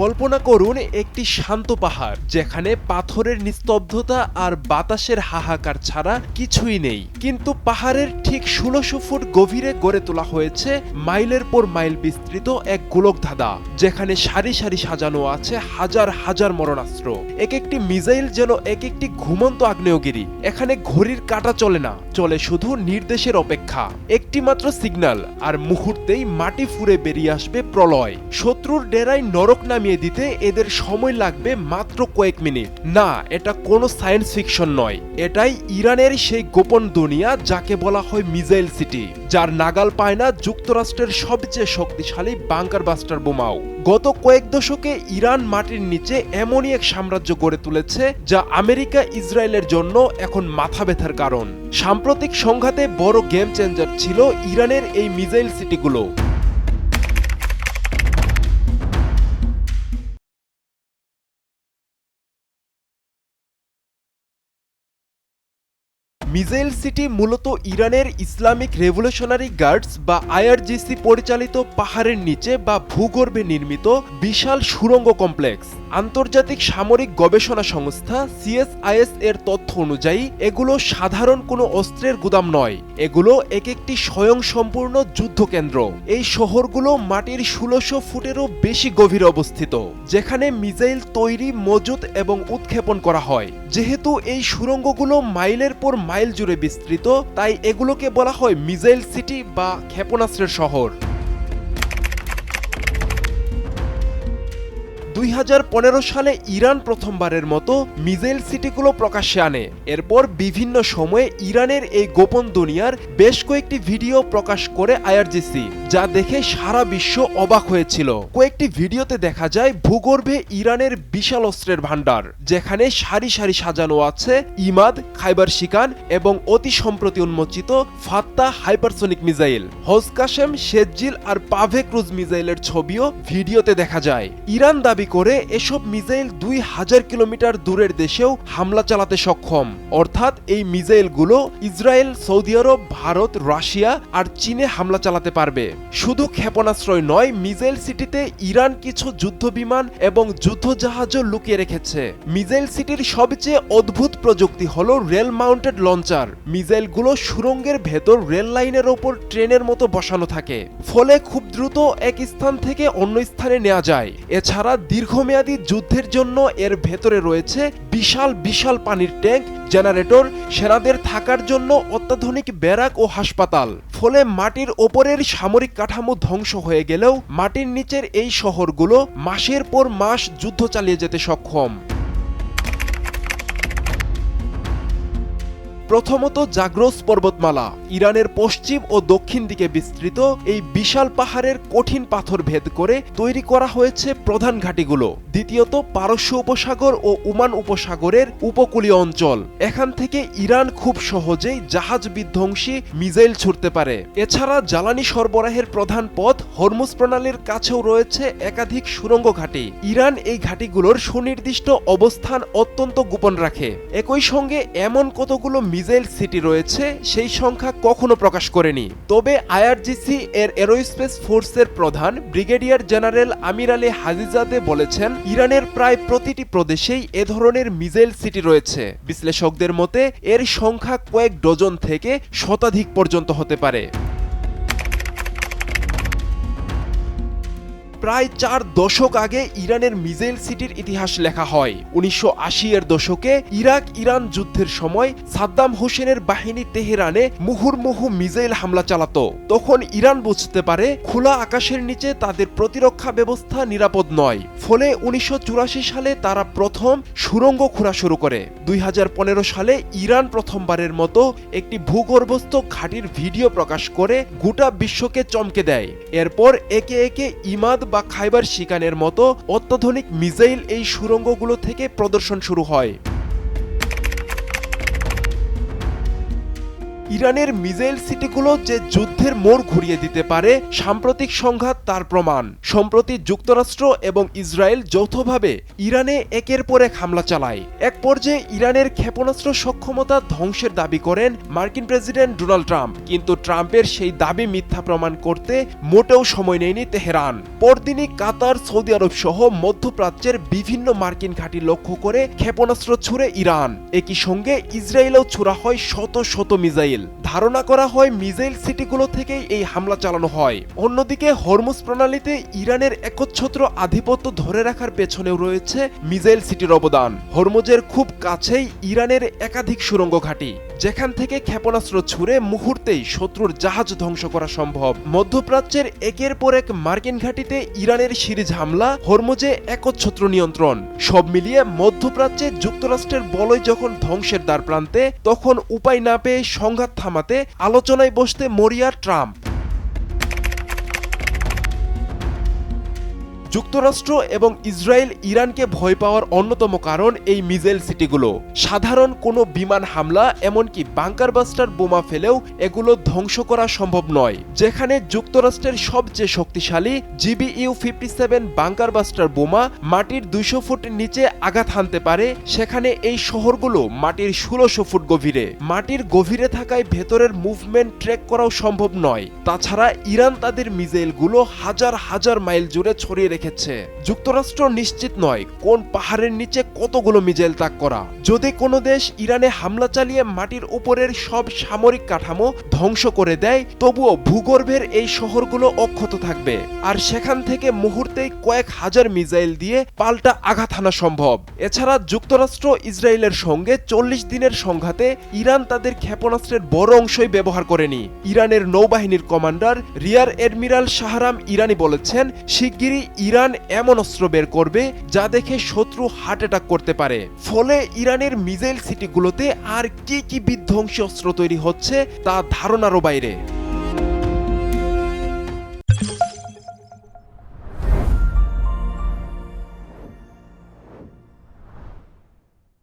কল্পনা করুন একটি শান্ত পাহাড় যেখানে পাথরের নিস্তব্ধতা আর বাতাসের হাহাকার ছাড়া কিছুই নেই, কিন্তু পাহাড়ের ঠিক ১৬০০ ফুট গভীরে গড়ে তোলা হয়েছে মাইলের পর মাইল বিস্তৃত এক গোলকধাঁধা, যেখানে সারি সারি সাজানো আছে হাজার হাজার মরণাস্ত্র। এক একটি মিসাইল যেন এক একটি ঘুমন্ত আগ্নেয়গিরি। এখানে ঘড়ির কাঁটা চলে না, চলে শুধু নির্দেশের অপেক্ষা। একটি মাত্র সিগন্যাল আর মুহূর্তেই মাটি ফুঁড়ে বেরিয়ে আসবে প্রলয়। শত্রুর ডেরায় নরক নামিয়ে দিতে এদের সময় লাগবে মাত্র কয়েক মিনিট। না, এটা কোনো সায়েন্স ফিকশন নয়, এটাই ইরানের সেই গোপন দুনিয়া যাকে বলা হয় মিসাইল সিটি, যার নাগাল পায় না যুক্তরাষ্ট্রের সবচেয়ে শক্তিশালী বাংকার বাস্টার বোমাও। গত কয়েক দশকে ইরান মাটির নিচে এমনই এক সাম্রাজ্য গড়ে তুলেছে যা আমেরিকা ইসরায়েলের জন্য এখন মাথা ব্যথার কারণ। সাম্প্রতিক সংঘাতে বড় গেম চেঞ্জার ছিল ইরানের এই মিসাইল সিটিগুলো। মিসাইল সিটি মূলত ইরানের ইসলামিক রেভলিউশনারি গার্ডস বা আইআরজিসি পরিচালিত পাহাড়ের নিচে বা ভূগর্ভে নির্মিত বিশাল সুড়ঙ্গ কমপ্লেক্স। আন্তর্জাতিক সামরিক গবেষণা সংস্থা সিএসআইএস এর তথ্য অনুযায়ী এগুলো সাধারণ কোনো অস্ত্রের গুদাম নয়, এগুলো এক একটি স্বয়ংসম্পূর্ণ যুদ্ধকেন্দ্র। এই শহরগুলো মাটির ১৬০০ ফুটেরও বেশি গভীরে অবস্থিত, যেখানে মিসাইল তৈরি, মজুত এবং উৎক্ষেপণ করা হয়। যেহেতু এই সুড়ঙ্গগুলো মাইলের পর মাইল জুড়ে বিস্তৃত, তাই এগুলোকে বলা হয় মিসাইল সিটি বা ক্ষেপণাস্ত্রের শহর। ২০১৫ সালে ইরান প্রথমবারের মতো মিসাইল সিটিগুলো প্রকাশ্যে আনে। এরপর বিভিন্ন সময়ে ইরানের এই গোপন দুনিয়ার বেশ কয়েকটি ভিডিও প্রকাশ করে আইআরজিসি, যা দেখে সারা বিশ্ব অবাক হয়েছিল। কয়েকটি ভিডিওতে দেখা যায় ভূগর্ভে ইরানের বিশাল অস্ত্রের ভান্ডার, যেখানে সারি সারি সাজানো আছে ইমাদ, খাইবার শিকান এবং অতি সম্প্রতি উন্মোচিত ফাত্তা হাইপারসোনিক মিসাইল। হজকাশেম, শেরজিল আর পাভে ক্রুজ মিসাইলের ছবিও ভিডিওতে দেখা যায়। ইরান দাবি করে এসব মিসাইল ২০০০ কিলোমিটার দূরের দেশেও হামলা চালাতে সক্ষম। অর্থাৎ এই মিসাইলগুলো ইসরায়েল, সৌদি আরব, ভারত, রাশিয়া আর চীনে হামলা চালাতে পারবে। শুধু ক্ষেপণাস্ত্রই নয়, মিসাইল সিটিতে ইরান কিছু যুদ্ধ বিমান এবং যুদ্ধজাহাজও লুকিয়ে রেখেছে। মিসাইল সিটির সবচেয়ে অদ্ভুত প্রযুক্তি হলো রেল মাউন্টেড লঞ্চার। মিসাইলগুলো সুড়ঙ্গের ভেতর রেল লাইনের ওপর ট্রেনের মতো বসানো থাকে, ফলে খুব দ্রুত এক স্থান থেকে অন্য স্থানে নেওয়া যায়। এছাড়া দীর্ঘমেয়াদী যুদ্ধের জন্য এর ভেতরে রয়েছে বিশাল বিশাল পানির ট্যাঙ্ক, জেনারেটর, সেনাদের থাকার জন্য অত্যাধুনিক ব্যারাক ও হাসপাতাল। ফলে মাটির ওপরের সামরিক কাঠামো ধ্বংস হয়ে গেলেও মাটির নিচের এই শহরগুলো মাসের পর মাস যুদ্ধ চালিয়ে যেতে সক্ষম। প্রথমত জাগ্রস পর্বতমালা। ইরানের পশ্চিম ও দক্ষিণ দিকে বিস্তৃত এই বিশাল পাহাড়ের কঠিন পাথর ভেদ করে তৈরি করা হয়েছে প্রধান ঘাঁটিগুলো। দ্বিতীয়ত পারস্য উপসাগর ও ওমান উপসাগরের উপকূলীয় অঞ্চল। এখান থেকে ইরান খুব সহজেই জাহাজ বিধ্বংসী মিসাইল ছুড়তে পারে। এছাড়া জ্বালানি সরবরাহের প্রধান পথ হরমুজ প্রণালীর কাছেও রয়েছে একাধিক সুড়ঙ্গ ঘাঁটি। ইরান এই ঘাঁটিগুলোর সুনির্দিষ্ট অবস্থান অত্যন্ত গোপন রাখে। একই সঙ্গে এমন কতগুলো মিসাইল সিটি রয়েছে সেই সংখ্যা কখনো প্রকাশ করেনি। তবে আইআরজিসি এর এরোস্পেস ফোর্সের প্রধান ব্রিগেডিয়ার জেনারেল আমির আলী হাজিজাদে বলেছেন, ইরানের প্রায় প্রতিটি প্রদেশেই এ ধরনের মিসাইল সিটি রয়েছে। বিশ্লেষকদের মতে এর সংখ্যা কয়েক ডজন থেকে শতাধিক পর্যন্ত হতে পারে। প্রায় ৪ দশক আগে ইরানের মিসাইল সিটির ইতিহাস লেখা হয়। ১৯৮০ এর দশকে ইরাক ইরান যুদ্ধের সময় সাদ্দাম হোসেনের বাহিনী তেহরানে মুহুর্মুহু মিসাইল হামলা চালাতো। তখন ইরান বুঝতে পারে খোলা আকাশের নিচে তাদের প্রতিরক্ষা ব্যবস্থা নিরাপদ নয়। ফলে ১৯৮৪ সালে তারা প্রথম সুড়ঙ্গ খোঁড়া শুরু করে। ২০১৫ সালে ইরান প্রথমবারের মতো একটি ভূগর্ভস্থ ঘাঁটির ভিডিও প্রকাশ করে গোটা বিশ্বকে চমকে দেয়। এরপর একে একে ইমাদ বা খাইবার শিকানের মতো অত্যাধুনিক মিসাইল এই সুড়ঙ্গগুলো থেকে প্রদর্শন শুরু হয়। ইরানের মিসাইল সিটিগুলো যে যুদ্ধের মোড় ঘুরিয়ে দিতে পারে সাম্প্রতিক সংঘাত তার প্রমাণ। সম্প্রতি যুক্তরাষ্ট্র এবং ইসরায়েল যৌথভাবে ইরানে একের পর এক হামলা চালায়। এক পর্যায়ে ইরানের ক্ষেপণাস্ত্র সক্ষমতা ধ্বংসের দাবি করেন মার্কিন প্রেসিডেন্ট ডোনাল্ড ট্রাম্প, কিন্তু ট্রাম্পের সেই দাবি মিথ্যা প্রমাণ করতে মোটেও সময় নেয়নি তেহরান। পরদিনই কাতার, সৌদি আরব সহ মধ্যপ্রাচ্যের বিভিন্ন মার্কিন ঘাঁটি লক্ষ্য করে ক্ষেপণাস্ত্র ছুড়ে ইরান। একই সঙ্গে ইসরায়েলেও ছোড়া হয় শত শত মিসাইল। ধারণা করা হয় মিসাইল সিটিগুলো থেকেই এই হামলা চালানো হয়। অন্যদিকে হরমুজ প্রণালীতে ইরানের একচ্ছত্র আধিপত্য ধরে রাখার পেছনেও রয়েছে মিসাইল সিটির অবদান। হরমুজের খুব কাছেই ইরানের একাধিক সুড়ঙ্গ ঘাঁটি, যেখান থেকে ক্ষেপণাস্ত্র ছুড়ে মুহূর্তেই শত্রুর জাহাজ ধ্বংস করা সম্ভব। মধ্যপ্রাচ্যের একের পর এক মার্কিন ঘাঁটিতে ইরানের সিরিজ হামলা, হরমুজে একচ্ছত্র নিয়ন্ত্রণ, সব মিলিয়ে মধ্যপ্রাচ্যে যুক্তরাষ্ট্রের বলয় যখন ধ্বংসের দ্বার প্রান্তে, তখন উপায় না পেয়ে সংঘাত থামাতে আলোচনায় বসতে মরিয়া ট্রাম্প। যুক্তরাষ্ট্র এবং ইসরায়েল ইরানকে ভয় পাওয়ার অন্যতম কারণ এই মিসাইল সিটিগুলো। সাধারণ কোনো বিমান হামলা, এমনকি বাংকার বাস্টার বোমা ফেলেও এগুলো ধ্বংস করা সম্ভব নয়। যেখানে যুক্তরাষ্ট্রের সবচেয়ে শক্তিশালী GBU-57 বাংকার বাস্টার বোমা মাটির 200 ফুট নিচে আঘাত হানতে পারে, সেখানে এই শহরগুলো মাটির 1600 ফুট গভীরে। মাটির গভীরে থাকায় ভেতরের মুভমেন্ট ট্র্যাক করাও সম্ভব নয়। তাছাড়া ইরান তাদের মিসাইলগুলো হাজার হাজার মাইল জুড়ে ছড়িয়ে রেখেছে। যুক্তরাষ্ট্র নিশ্চিত নয় কোন পাহাড়ের নিচে কতগুলো মিসাইল তাক করা। যদি কোনো দেশ ইরানে হামলা চালিয়ে মাটির উপরের সব সামরিক কাঠামো ধ্বংস করে দেয়, তবুও ভূগর্ভের এই শহরগুলো অক্ষত থাকবে, আর সেখান থেকে মুহূর্তেই কয়েক হাজার মিসাইল দিয়ে পাল্টা আঘাত হানা সম্ভব। এছাড়া যুক্তরাষ্ট্র ইসরায়েলের সঙ্গে 40 দিনের সংঘাতে ইরান তাদের ক্ষেপণাস্ত্রের বড় অংশই ব্যবহার করেনি। ইরানের নৌবাহিনীর কমান্ডার রিয়ার এডমিরাল শাহরাম ইরানি বলেছেন, শিগগিরই ইরান এমন অস্ত্র বের করবে যা দেখে শত্রু হার্ট অ্যাটাক করতে পারে। ফলে ইরানের মিসাইল সিটিগুলোতে আর কি কি বিধ্বংসী অস্ত্র তৈরি হচ্ছে তা ধারণারও বাইরে।